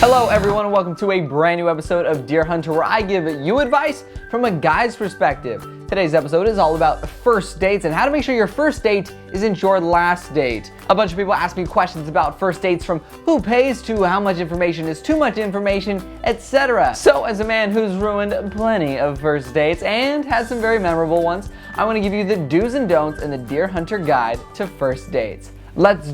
Hello everyone and welcome to a brand new episode of Deer Hunter where I give you advice from a guy's perspective. Today's episode is all about first dates and how to make sure your first date isn't your last date. A bunch of people ask me questions about first dates, from who pays to how much information is too much information, etc. So as a man who's ruined plenty of first dates and has some very memorable ones, I want to give you the do's and don'ts in the Deer Hunter Guide to First Dates. Let's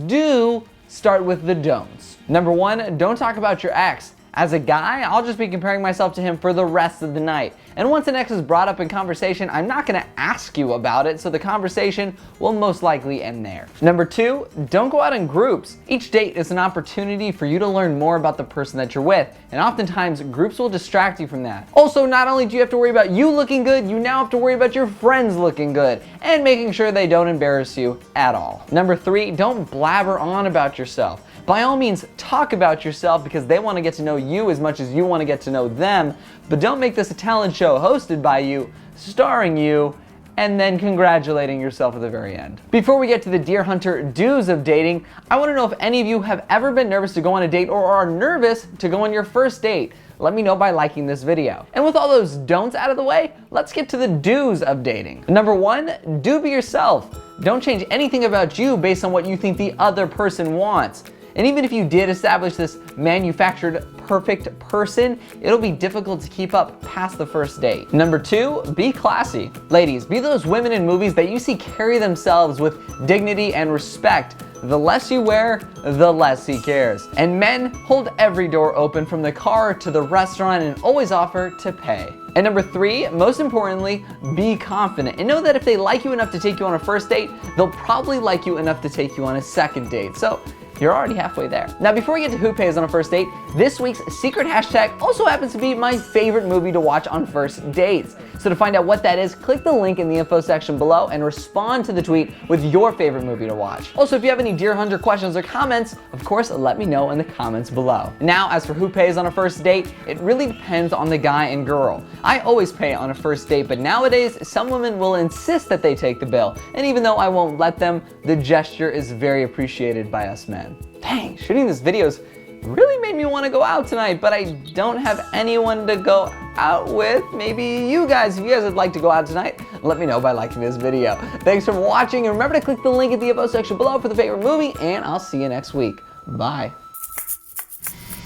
start with the don'ts. Number 1, don't talk about your ex. As a guy, I'll just be comparing myself to him for the rest of the night. And once an ex is brought up in conversation, I'm not gonna ask you about it, so the conversation will most likely end there. Number 2, don't go out in groups. Each date is an opportunity for you to learn more about the person that you're with, and oftentimes groups will distract you from that. Also, not only do you have to worry about you looking good, you now have to worry about your friends looking good, and making sure they don't embarrass you at all. Number 3, don't blabber on about yourself. By all means, talk about yourself because they want to get to know you as much as you want to get to know them, but don't make this a talent show hosted by you, starring you, and then congratulating yourself at the very end. Before we get to the Deer Hunter do's of dating, I want to know if any of you have ever been nervous to go on a date or are nervous to go on your first date. Let me know by liking this video. And with all those don'ts out of the way, let's get to the do's of dating. Number 1, do be yourself. Don't change anything about you based on what you think the other person wants. And even if you did establish this manufactured perfect person, it'll be difficult to keep up past the first date. Number 2, be classy. Ladies, be those women in movies that you see carry themselves with dignity and respect. The less you wear, the less he cares. And men, hold every door open from the car to the restaurant and always offer to pay. And number 3, most importantly, be confident and know that if they like you enough to take you on a first date, they'll probably like you enough to take you on a second date. So you're already halfway there. Now, before we get to who pays on a first date, this week's secret hashtag also happens to be my favorite movie to watch on first dates. So to find out what that is, click the link in the info section below and respond to the tweet with your favorite movie to watch. Also, if you have any Deer Hunter questions or comments, of course, let me know in the comments below. Now, as for who pays on a first date, it really depends on the guy and girl. I always pay on a first date, but nowadays, some women will insist that they take the bill. And even though I won't let them, the gesture is very appreciated by us men. Dang, shooting this video's really made me want to go out tonight, but I don't have anyone to go out with. Maybe you guys, if you guys would like to go out tonight, let me know by liking this video. Thanks for watching, and remember to click the link in the info section below for the favorite movie, and I'll see you next week. Bye.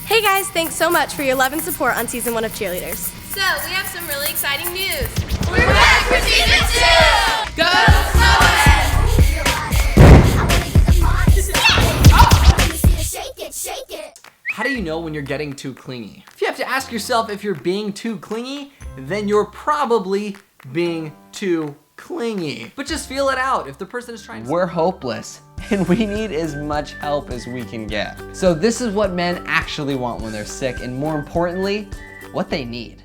Hey guys, thanks so much for your love and support on Season 1 of Cheerleaders. So, we have some really exciting news. We're back for Season 2! Go Slow! How do you know when you're getting too clingy? If you have to ask yourself if you're being too clingy, then you're probably being too clingy. But just feel it out if the person is trying to— We're hopeless, and we need as much help as we can get. So this is what men actually want when they're sick, and more importantly, what they need.